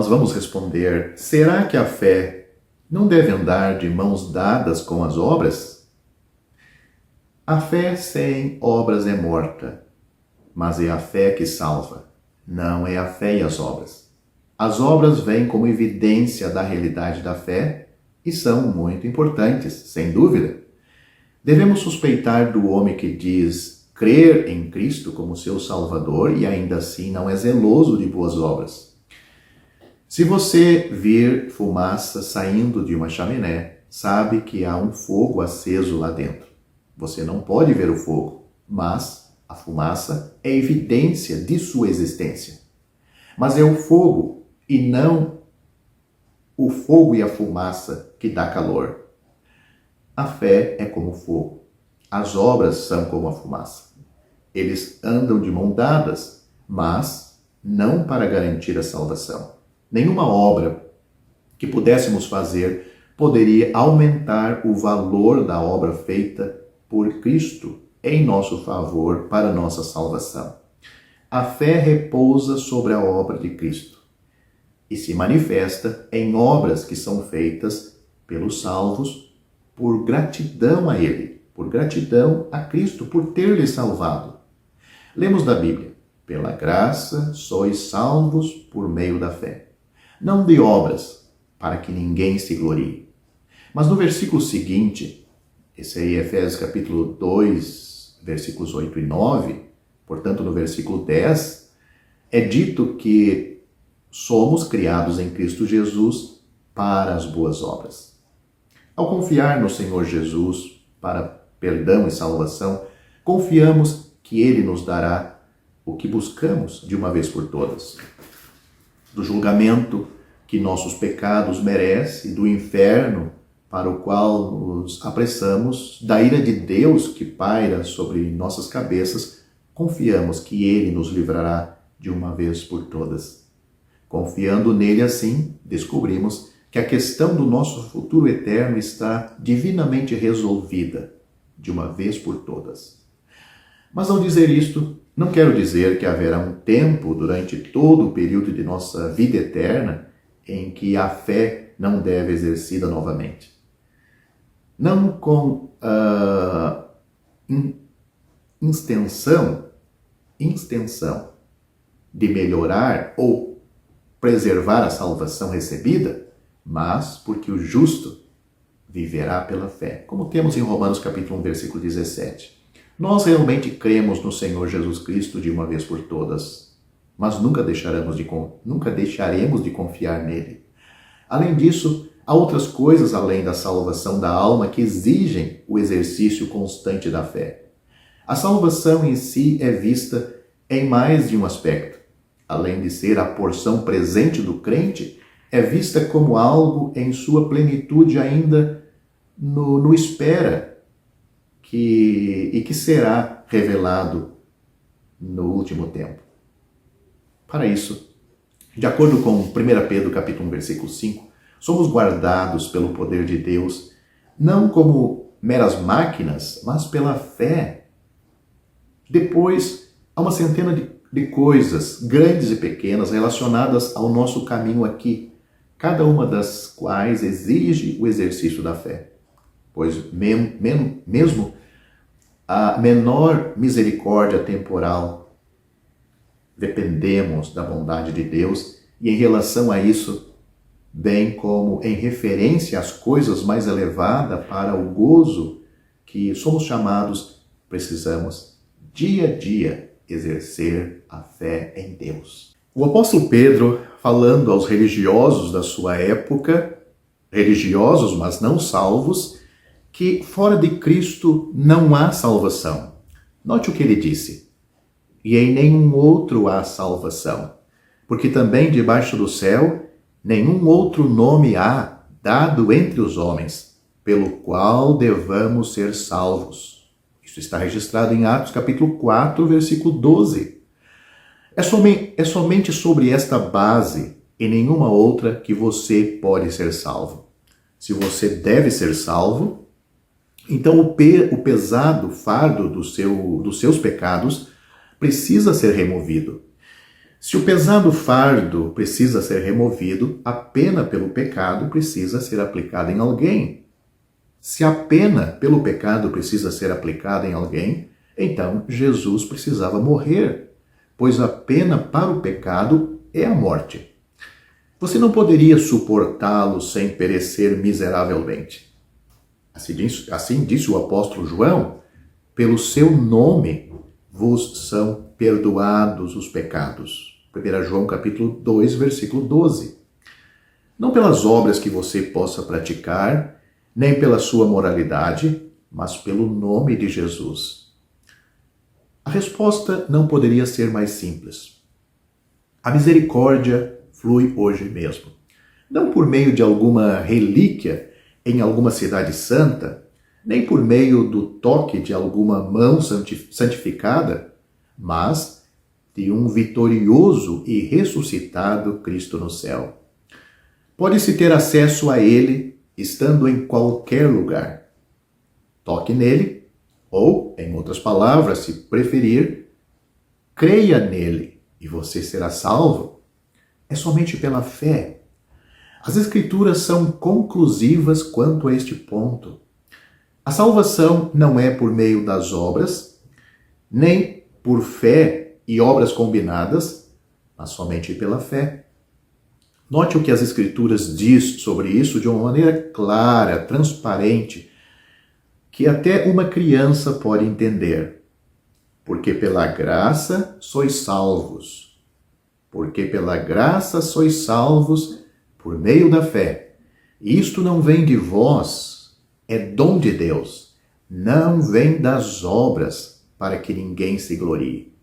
nós vamos responder: será que a fé não deve andar de mãos dadas com as obras? A fé sem obras é morta, mas é a fé que salva, não é a fé e as obras. As obras vêm como evidência da realidade da fé e são muito importantes, sem dúvida. Devemos suspeitar do homem que diz crer em Cristo como seu Salvador e ainda assim não é zeloso de boas obras. Se você vir fumaça saindo de uma chaminé, sabe que há um fogo aceso lá dentro. Você não pode ver o fogo, mas a fumaça é evidência de sua existência. Mas é o fogo e não o fogo e a fumaça que dá calor. A fé é como o fogo. As obras são como a fumaça. Eles andam de mão dadas, mas não para garantir a salvação. Nenhuma obra que pudéssemos fazer poderia aumentar o valor da obra feita por Cristo em nosso favor para nossa salvação. A fé repousa sobre a obra de Cristo e se manifesta em obras que são feitas pelos salvos por gratidão a Ele, por gratidão a Cristo por ter lhe salvado. Lemos da Bíblia: pela graça sois salvos por meio da fé. Não de obras, para que ninguém se glorie. Mas no versículo seguinte, esse aí é Efésios capítulo 2, versículos 8 e 9, portanto no versículo 10, é dito que somos criados em Cristo Jesus para as boas obras. Ao confiar no Senhor Jesus para perdão e salvação, confiamos que Ele nos dará o que buscamos de uma vez por todas. Do julgamento que nossos pecados merecem, do inferno para o qual nos apressamos, da ira de Deus que paira sobre nossas cabeças, confiamos que Ele nos livrará de uma vez por todas. Confiando nele assim, descobrimos que a questão do nosso futuro eterno está divinamente resolvida, de uma vez por todas. Mas ao dizer isto, não quero dizer que haverá um tempo durante todo o período de nossa vida eterna em que a fé não deve exercida novamente. Não com extensão de melhorar ou preservar a salvação recebida, mas porque o justo viverá pela fé, como temos em Romanos capítulo 1, versículo 17. Nós realmente cremos no Senhor Jesus Cristo de uma vez por todas, mas nunca deixaremos de confiar nele. Além disso, há outras coisas além da salvação da alma que exigem o exercício constante da fé. A salvação em si é vista em mais de um aspecto. Além de ser a porção presente do crente, é vista como algo em sua plenitude ainda no espera, que será revelado no último tempo. Para isso, de acordo com 1 Pedro capítulo 1, versículo 5, somos guardados pelo poder de Deus, não como meras máquinas, mas pela fé. Depois, há uma centena de coisas, grandes e pequenas, relacionadas ao nosso caminho aqui, cada uma das quais exige o exercício da fé. Pois mesmo a menor misericórdia temporal, dependemos da bondade de Deus e em relação a isso, bem como em referência às coisas mais elevadas para o gozo que somos chamados, precisamos dia a dia exercer a fé em Deus. O apóstolo Pedro, falando aos religiosos da sua época, religiosos, mas não salvos, que fora de Cristo não há salvação. Note o que ele disse: e em nenhum outro há salvação, porque também debaixo do céu nenhum outro nome há dado entre os homens, pelo qual devamos ser salvos. Isso está registrado em Atos capítulo 4, versículo 12. É somente sobre esta base e nenhuma outra que você pode ser salvo. Se você deve ser salvo, então o pesado fardo dos seus pecados precisa ser removido. Se o pesado fardo precisa ser removido, a pena pelo pecado precisa ser aplicada em alguém. Se a pena pelo pecado precisa ser aplicada em alguém, então Jesus precisava morrer, pois a pena para o pecado é a morte. Você não poderia suportá-lo sem perecer miseravelmente. Assim disse o apóstolo João: pelo seu nome vos são perdoados os pecados. 1 João capítulo 2, versículo 12. Não pelas obras que você possa praticar, nem pela sua moralidade, mas pelo nome de Jesus. A resposta não poderia ser mais simples. A misericórdia flui hoje mesmo. Não por meio de alguma relíquia em alguma cidade santa, nem por meio do toque de alguma mão santificada, mas de um vitorioso e ressuscitado Cristo no céu. Pode-se ter acesso a Ele estando em qualquer lugar. Toque nele, ou, em outras palavras, se preferir, creia nele e você será salvo. É somente pela fé. As Escrituras são conclusivas quanto a este ponto. A salvação não é por meio das obras, nem por fé e obras combinadas, mas somente pela fé. Note o que as Escrituras diz sobre isso de uma maneira clara, transparente, que até uma criança pode entender. Porque pela graça sois salvos. Porque pela graça sois salvos por meio da fé. Isto não vem de vós, é dom de Deus. Não vem das obras, para que ninguém se glorie.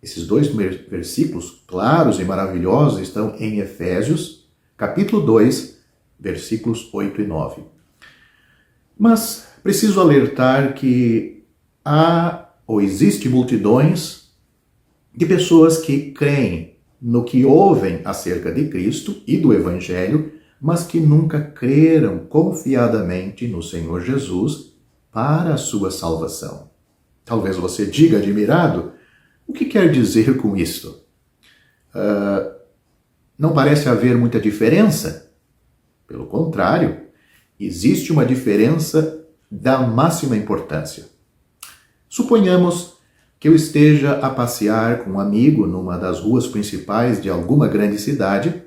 Esses dois versículos claros e maravilhosos estão em Efésios, capítulo 2, versículos 8 e 9. Mas preciso alertar que há ou existe multidões de pessoas que creem no que ouvem acerca de Cristo e do Evangelho, mas que nunca creram confiadamente no Senhor Jesus para a sua salvação. Talvez você diga admirado: o que quer dizer com isto? Não parece haver muita diferença? Pelo contrário, existe uma diferença da máxima importância. Suponhamos que eu esteja a passear com um amigo numa das ruas principais de alguma grande cidade.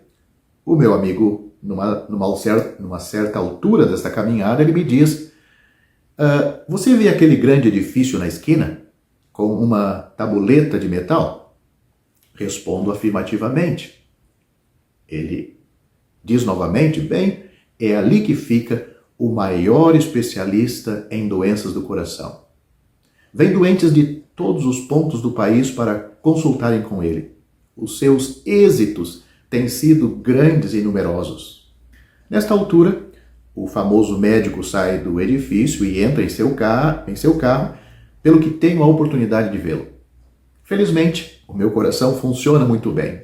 O meu amigo, numa certa altura desta caminhada, ele me diz: você vê aquele grande edifício na esquina, com uma tabuleta de metal? Respondo afirmativamente. Ele diz novamente: bem, é ali que fica o maior especialista em doenças do coração. Vem doentes de todos os pontos do país para consultarem com ele. Os seus êxitos têm sido grandes e numerosos. Nesta altura, o famoso médico sai do edifício e entra em seu carro, pelo que tenho a oportunidade de vê-lo. Felizmente, o meu coração funciona muito bem.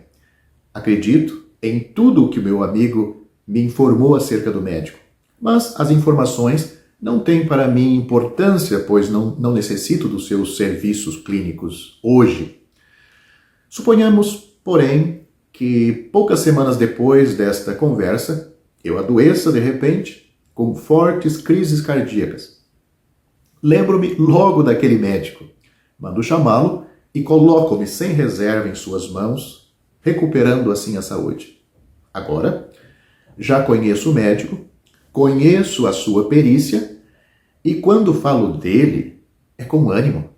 Acredito em tudo o que o meu amigo me informou acerca do médico, mas as informações não têm para mim importância, pois não necessito dos seus serviços clínicos hoje. Suponhamos, porém, que poucas semanas depois desta conversa, eu adoeça de repente com fortes crises cardíacas. Lembro-me logo daquele médico. Mando chamá-lo e coloco-me sem reserva em suas mãos, recuperando assim a saúde. Agora, já conheço o médico, conheço a sua perícia e quando falo dele, é com ânimo,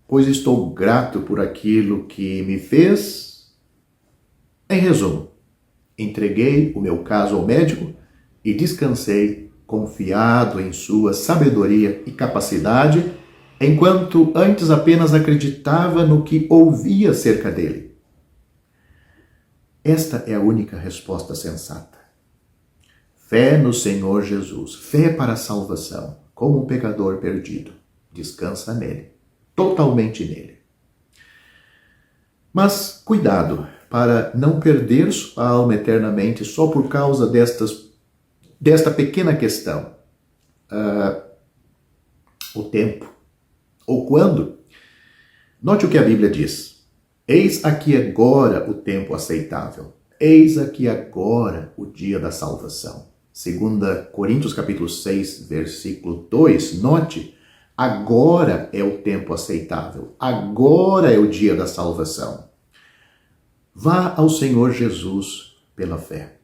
pois estou grato por aquilo que me fez. Em resumo, entreguei o meu caso ao médico e descansei confiado em sua sabedoria e capacidade, enquanto antes apenas acreditava no que ouvia acerca dele. Esta é a única resposta sensata. Fé no Senhor Jesus, fé para a salvação, como um pecador perdido. Descansa nele, totalmente nele. Mas cuidado para não perder sua alma eternamente só por causa desta pequena questão. O tempo. Ou quando? Note o que a Bíblia diz. Eis aqui agora o tempo aceitável. Eis aqui agora o dia da salvação. 2 Coríntios capítulo 6, versículo 2, note, agora é o tempo aceitável, agora é o dia da salvação. Vá ao Senhor Jesus pela fé.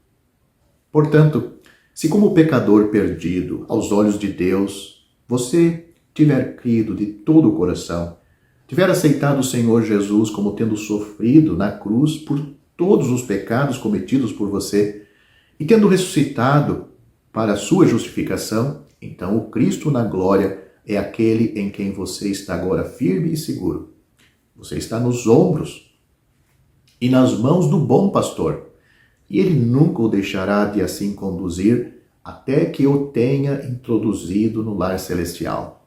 Portanto, se como pecador perdido aos olhos de Deus, você tiver crido de todo o coração, tiver aceitado o Senhor Jesus como tendo sofrido na cruz por todos os pecados cometidos por você e tendo ressuscitado para a sua justificação, então o Cristo na glória é aquele em quem você está agora firme e seguro. Você está nos ombros e nas mãos do bom pastor, e ele nunca o deixará de assim conduzir até que o tenha introduzido no lar celestial.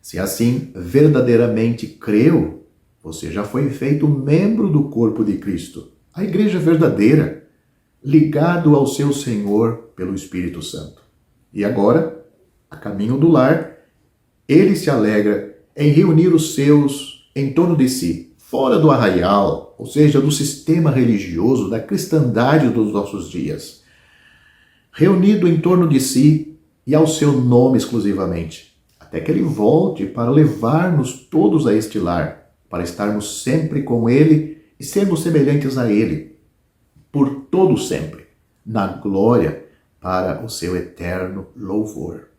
Se assim verdadeiramente creu, você já foi feito membro do corpo de Cristo, a igreja verdadeira, ligado ao seu Senhor pelo Espírito Santo. E agora, a caminho do lar, ele se alegra em reunir os seus em torno de si, fora do arraial, ou seja, do sistema religioso, da cristandade dos nossos dias. Reunido em torno de si e ao seu nome exclusivamente, até que ele volte para levar-nos todos a este lar, para estarmos sempre com ele e sermos semelhantes a ele, por todo sempre, na glória, para o seu eterno louvor.